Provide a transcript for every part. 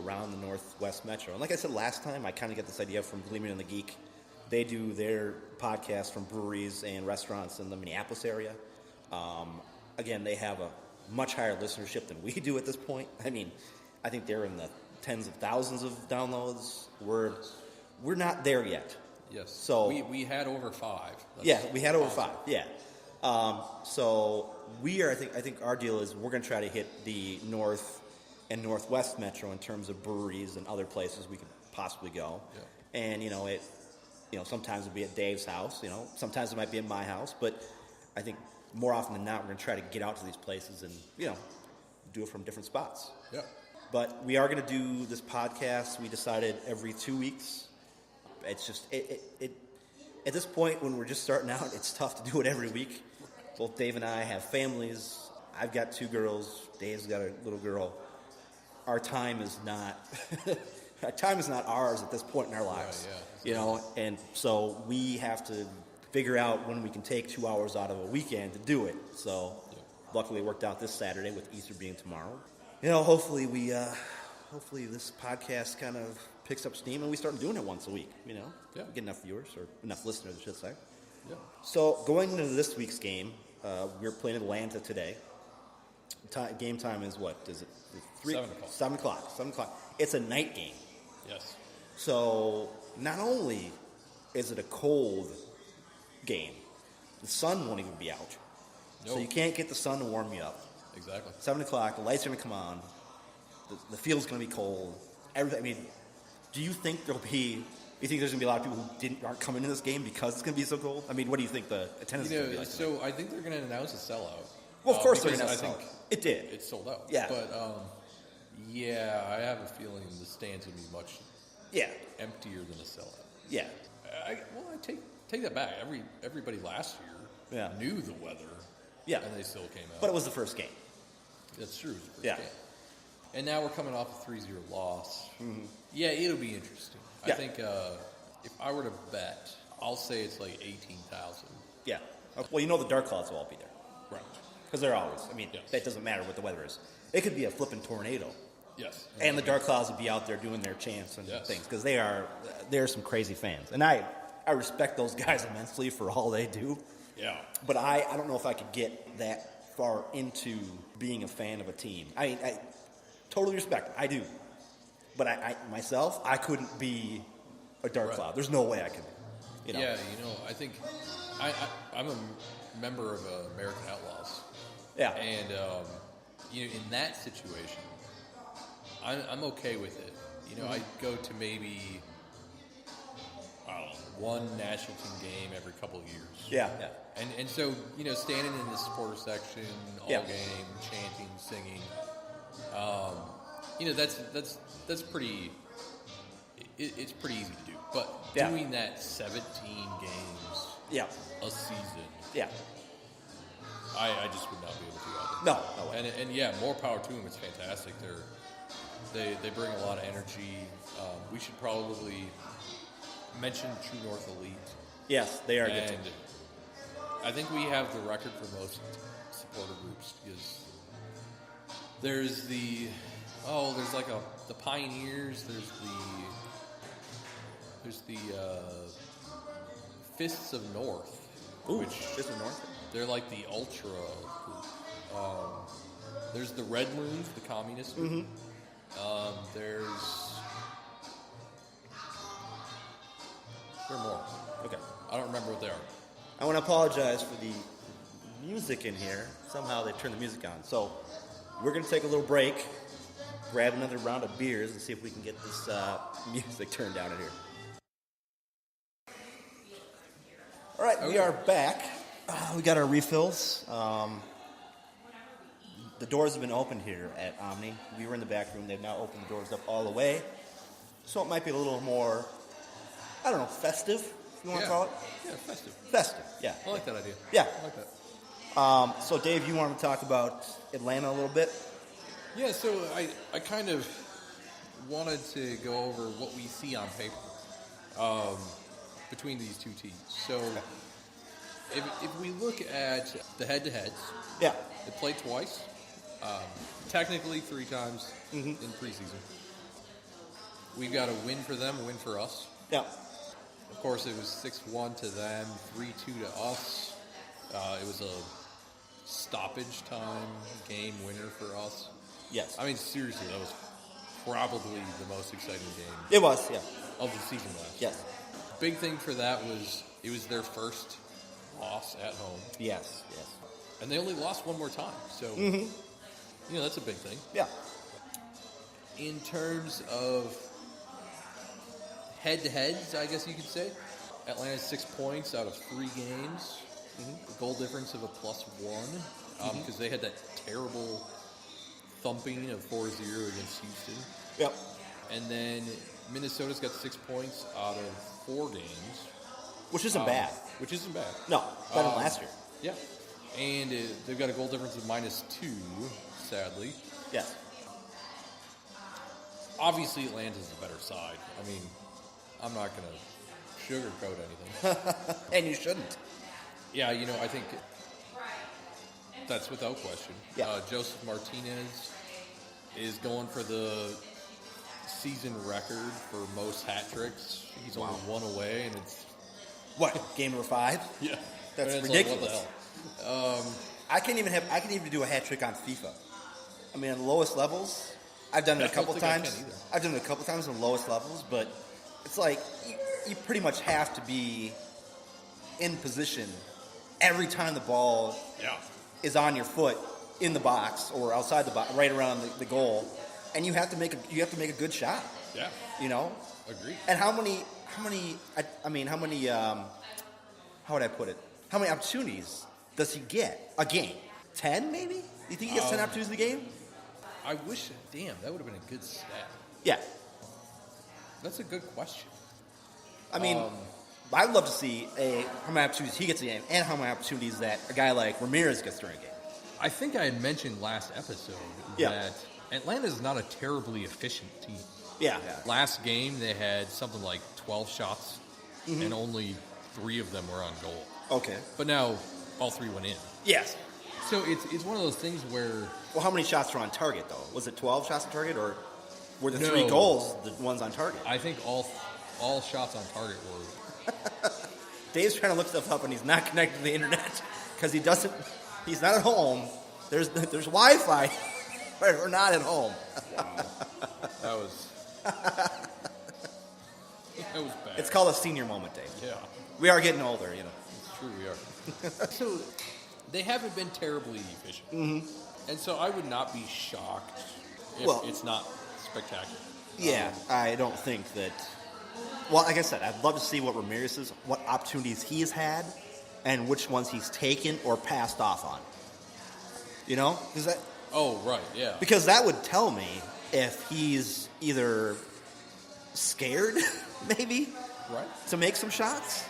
around the Northwest Metro. And like I said last time, I kind of get this idea from Gleeman and the Geek. They do their podcast from breweries and restaurants in the Minneapolis area. Again, they have a much higher listenership than we do at this point. I mean, I think they're in the tens of thousands of downloads. We're not there yet. Yes. So we had over 5. We had over awesome. 5. Yeah. So we are. I think our deal is we're going to try to hit the North and Northwest Metro in terms of breweries and other places we could possibly go. Yeah. And sometimes it'll be at Dave's house. Sometimes it might be at my house. But I think more often than not, we're going to try to get out to these places and do it from different spots. Yeah. But we are going to do this podcast. We decided every 2 weeks. It's just it at this point when we're just starting out, it's tough to do it every week. Both Dave and I have families. I've got 2 girls. Dave's got a little girl. Our time is not ours at this point in our lives. Right, yeah. And so we have to figure out when we can take 2 hours out of a weekend to do it. So luckily it worked out this Saturday with Easter being tomorrow. Hopefully this podcast kind of picks up steam and we start doing it once a week, We get enough viewers, or enough listeners, I should say. Yeah. So going into this week's game, we're playing Atlanta today. Game time is what? Is it 7 o'clock. 7 o'clock. It's a night game. Yes. So not only is it a cold game, the sun won't even be out. Nope. So you can't get the sun to warm you up. Exactly. 7 o'clock, the lights are going to come on. The field's going to be cold. Do you think there's going to be a lot of people who aren't coming to this game because it's going to be so cold? What do you think the attendance is going to be like tonight? So I think they're going to announce a sellout. Well, of course they're going to announce a sellout. It did. It sold out. Yeah. But, I have a feeling the stand's going to be much emptier than a sellout. Yeah. I take that back. Everybody last year knew the weather. Yeah. And they still came out. But it was the first game. That's true. It was the first game. And now we're coming off a 3-0 loss. Mm-hmm. Yeah, it'll be interesting. Yeah. I think if I were to bet, I'll say it's like 18,000. Yeah. Well, the Dark Clouds will all be there. Right. Because they're always. That doesn't matter what the weather is. It could be a flipping tornado. Yes. And the Dark Clouds would be out there doing their chants and things. Because they're some crazy fans. And I respect those guys immensely for all they do. Yeah. But I don't know if I could get that far into being a fan of a team. I totally respect it. I do. But I couldn't be a Dark Cloud. There's no way I could. Yeah, I think I'm a member of American Outlaws. Yeah. And, in that situation, I'm okay with it. I go to maybe, one national team game every couple of years. Yeah. And so, standing in the supporter section all game, chanting, singing, that's pretty. It's pretty easy to do, but doing that 17 games, a season, I just would not be able to either. No way. And more power to them. It's fantastic. They bring a lot of energy. We should probably mention True North Elite. Yes, they are good. And I think we have the record for most supporter groups because there's the Pioneers, there's the Fists of North. Ooh, Fists of North? They're like the ultra group. There's the Red Loons, the communist group. Mm-hmm. There are more. Okay. I don't remember what they are. I want to apologize for the music in here. Somehow they turned the music on. So we're going to take a little break, grab another round of beers, and see if we can get this music turned down in here. All right, we are back. We got our refills. The doors have been opened here at Omni. We were in the back room. They've now opened the doors up all the way. So it might be a little more, festive, if you want to call it. Yeah, festive. Festive, yeah. I like that idea. Yeah. I like that. So, Dave, you want to talk about Atlanta a little bit? Yeah, so I kind of wanted to go over what we see on paper between these two teams. So if we look at the head-to-heads, they play twice, technically 3 times in preseason. we've got a win for them, a win for us. Yeah. Of course, it was 6-1 to them, 3-2 to us. It was a stoppage time game winner for us. Yes. I mean, seriously, that was probably the most exciting game It was, yeah. of the season last. Yes. Big thing for that was it was their first loss at home. Yes, yes. And they only lost one more time. So, that's a big thing. Yeah. In terms of head-to-heads, I guess you could say, Atlanta's 6 points out of 3 games. A goal difference of a +1 because they had that terrible thumping of 4-0 against Houston. Yep. And then Minnesota's got 6 points out of 4 games. Which isn't bad. Which isn't bad. No, better than last year. Yeah. And they've got a goal difference of -2, sadly. Yes. Obviously, Atlanta's the better side. I mean, I'm not going to sugarcoat anything. And you shouldn't. Yeah, I think that's without question. Yeah. Joseph Martinez is going for the season record for most hat tricks. He's only one away, and it's... What, game number 5? Yeah. That's And it's ridiculous. Like, what the hell? I can't even do a hat trick on FIFA. I mean, on the lowest levels, I've done it a couple times. I've done it a couple times on the lowest levels, but it's like you pretty much have to be in position every time the ball is on your foot in the box or outside the box, right around the goal, and you have to make a good shot. Yeah. Agreed. And how many how would I put it? How many opportunities does he get a game? 10 maybe? You think he gets 10 opportunities a game? I wish, that would have been a good stat. Yeah. That's a good question. I mean, I'd love to see how many opportunities he gets a game and how many opportunities that a guy like Ramirez gets during a game. I think I had mentioned last episode that Atlanta is not a terribly efficient team. Yeah. Last game, they had something like 12 shots, and only 3 of them were on goal. Okay. But now, all 3 went in. Yes. So it's one of those things where... Well, how many shots were on target, though? Was it 12 shots on target, or were the No. 3 goals the ones on target? I think all shots on target were... Dave's trying to look stuff up, and he's not connected to the internet because he's not at home. There's Wi-Fi, but we're not at home. That was bad. It's called a senior moment, Dave. Yeah. We are getting older, It's true, we are. So, they haven't been terribly efficient. And so I would not be shocked if it's not spectacular. Yeah, I don't think that... Well, like I said, I'd love to see what what opportunities he has had, and which ones he's taken or passed off on. Oh, right, yeah. Because that would tell me if he's either scared, maybe, to make some shots.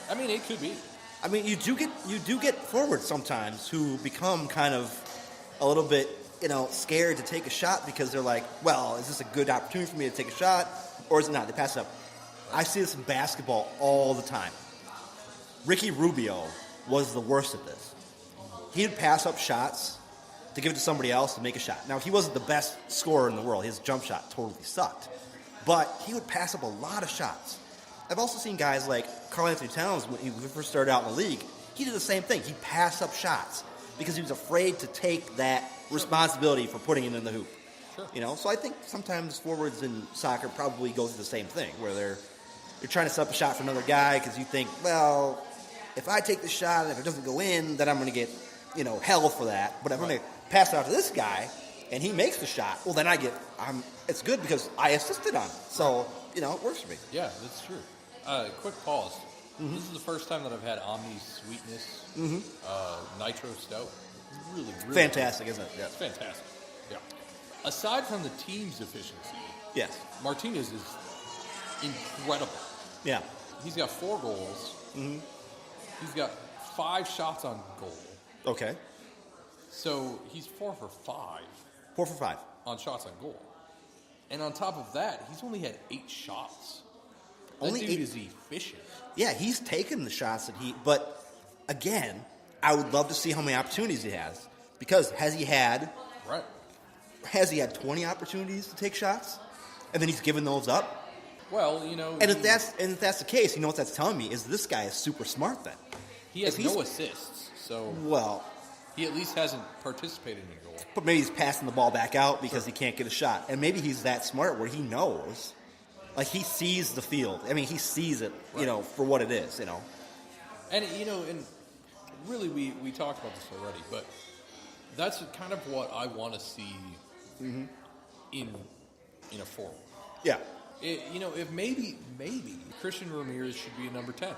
I mean, it could be. I mean, you do get forwards sometimes who become kind of a little bit, scared to take a shot because they're like, well, is this a good opportunity for me to take a shot, or is it not? They pass it up. I see this in basketball all the time. Ricky Rubio was the worst at this. He'd pass up shots to give it to somebody else to make a shot. Now, he wasn't the best scorer in the world. His jump shot totally sucked. But he would pass up a lot of shots. I've also seen guys like Karl Anthony Towns, when he first started out in the league, he did the same thing. He passed up shots because he was afraid to take that responsibility for putting it in the hoop. Sure. So I think sometimes forwards in soccer probably go through the same thing, where you're trying to set up a shot for another guy because you think, well, if I take the shot and if it doesn't go in, then I'm going to get, hell for that. But if I'm going to pass it out to this guy and he makes the shot, well, then it's good because I assisted on it. So, it works for me. Yeah, that's true. Quick pause. This is the first time that I've had Omni Sweetness Nitro Stout. Really, really fantastic, isn't it? Yeah. It's fantastic. Yeah. Aside from the team's efficiency, yes, Martinez is incredible. Yeah. He's got 4 goals. He's got 5 shots on goal. Okay. So he's 4 for 5. 4 for 5 on shots on goal. And on top of that, he's only had 8 shots. Only that dude 8 is efficient. Yeah, he's taken the shots but again, I would love to see how many opportunities he has. Because has he had 20 opportunities to take shots? And then he's given those up? Well, you know, And if that's the case, you know what that's telling me is this guy is super smart. Then he has no assists, so well, he at least hasn't participated in a goal. but maybe he's passing the ball back out because he can't get a shot, and maybe he's that smart where he knows, like he sees the field. I mean, he sees it, you know, for what it is, you know. And you know, and really, we talked about this already, but that's kind of what I want to see in a forward. Yeah. You know, if maybe Christian Ramirez should be a number 10.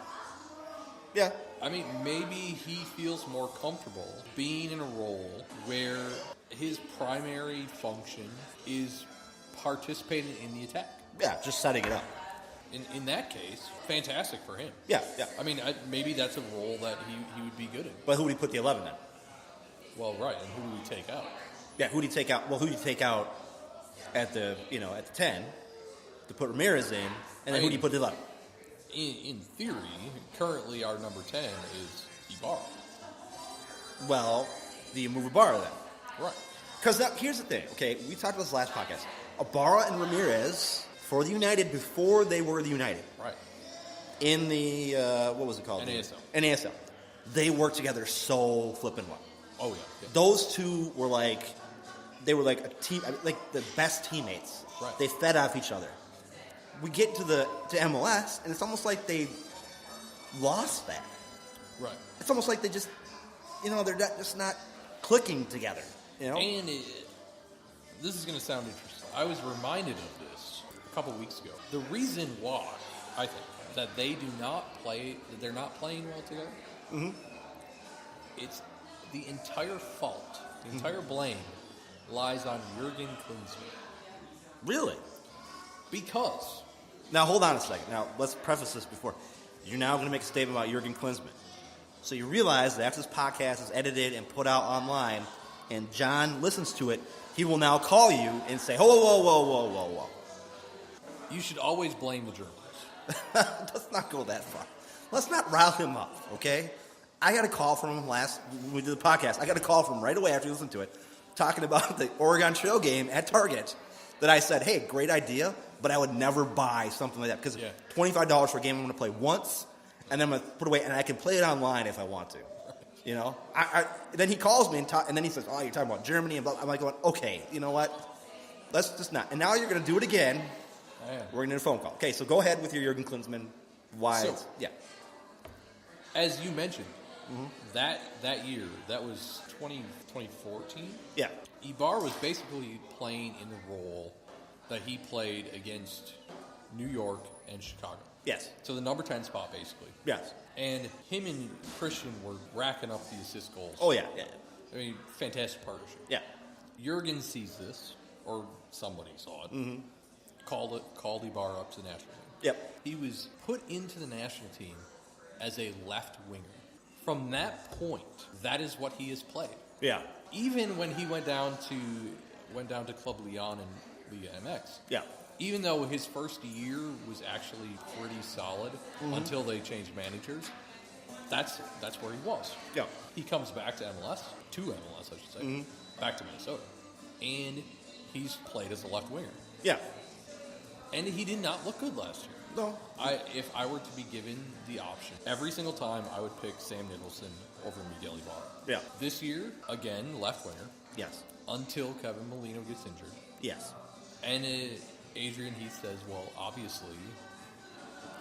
Yeah. I mean, maybe he feels more comfortable being in a role where his primary function is participating in the attack. Yeah, just setting it up. In that case, fantastic for him. Yeah, yeah. I mean, maybe that's a role that he would be good in. But who would he put the 11 in? Well, right, and who do we take out? Yeah, who do you take out? Well, who do you take out at the 10 to put Ramirez in, and then who do you put the 11? In theory, currently our number 10 is Ibarra. Well, do you move Ibarra then? Right. Because here's the thing, okay? We talked about this last podcast. Ibarra and Ramirez for the United before they were the United. Right. In the, what was it called? NASL. NASL. They worked together so flippin' well. Oh, yeah. Those two were like a team, like the best teammates. Right. They fed off each other. We get to MLS, and it's almost like they lost that. Right. It's almost like they just, they're just not clicking together. You know. And this is going to sound interesting. I was reminded of this a couple weeks ago. The reason why I think that they're not playing well together, it's the entire fault, the entire blame lies on Jurgen Klinsmann. Really? Because. Now, hold on a second. Now, let's preface this before. You're now going to make a statement about Jurgen Klinsmann. So you realize that after this podcast is edited and put out online, and John listens to it, he will now call you and say, whoa. You should always blame the Germans. Let's not go that far. Let's not rile him up, okay? I got a call from him when we did the podcast. I got a call from him right away after you listened to it, talking about the Oregon Trail game at Target, that I said, hey, great idea, but I would never buy something like that, because $25 for a game I'm going to play once, and then I'm going to put it away, and I can play it online if I want to. You know? Then he calls me, and then he says, oh, you're talking about Germany, and blah. I'm like going, okay, you know what? Let's just not. And now you're going to do it again. We're going to do a phone call. Okay, so go ahead with your Jurgen Klinsmann. Why? So, as you mentioned, that year, that was 2014. Yeah. Ibarra was basically playing in the role that he played against New York and Chicago. Yes. So the number 10 spot, basically. Yes. And him and Christian were racking up the assist goals. Oh, yeah. I mean, fantastic partnership. Yeah. Jurgen sees this, or somebody saw it, called Ibarra up to the national team. Yep. He was put into the national team as a left winger. From that point, that is what he has played. Yeah. Even when he went down to Club Lyon and Liga MX. Yeah. Even though his first year was actually pretty solid until they changed managers, that's where he was. Yeah. He comes back to MLS, I should say, back to Minnesota, and he's played as a left winger. Yeah. And he did not look good last year. No. If I were to be given the option, every single time I would pick Sam Nicholson over Miguel Ibarra. Yeah. This year, again, left winger. Yes. Until Kevin Molino gets injured. Yes. And Adrian Heath says, well, obviously,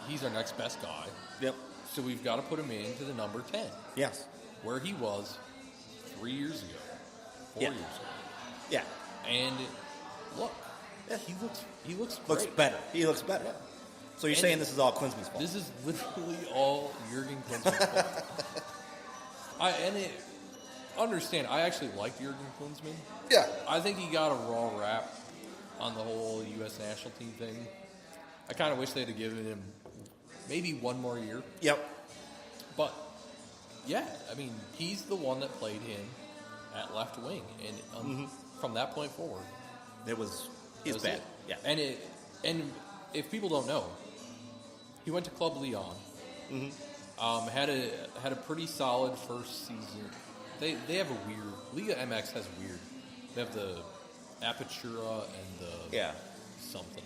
he's our next best guy. Yep. So we've got to put him into the number 10. Yes. Where he was 3 years ago, 4 years ago. Yeah. And look, he looks great. Looks better. He looks better. Yeah. So you're saying this is all Klinsmann's fault? This is literally all Jurgen Klinsmann's fault. Understand, I actually liked Jurgen Klinsmann. Yeah. I think he got a raw rap on the whole U.S. national team thing. I kind of wish they'd have given him maybe one more year. Yep. But, yeah, I mean, he's the one that played him at left wing. And from that point forward, he's bad. Yeah. And if people don't know, he went to Club Lyon. Had a pretty solid first season. They have a weird Liga MX has weird. They have the Apertura and the something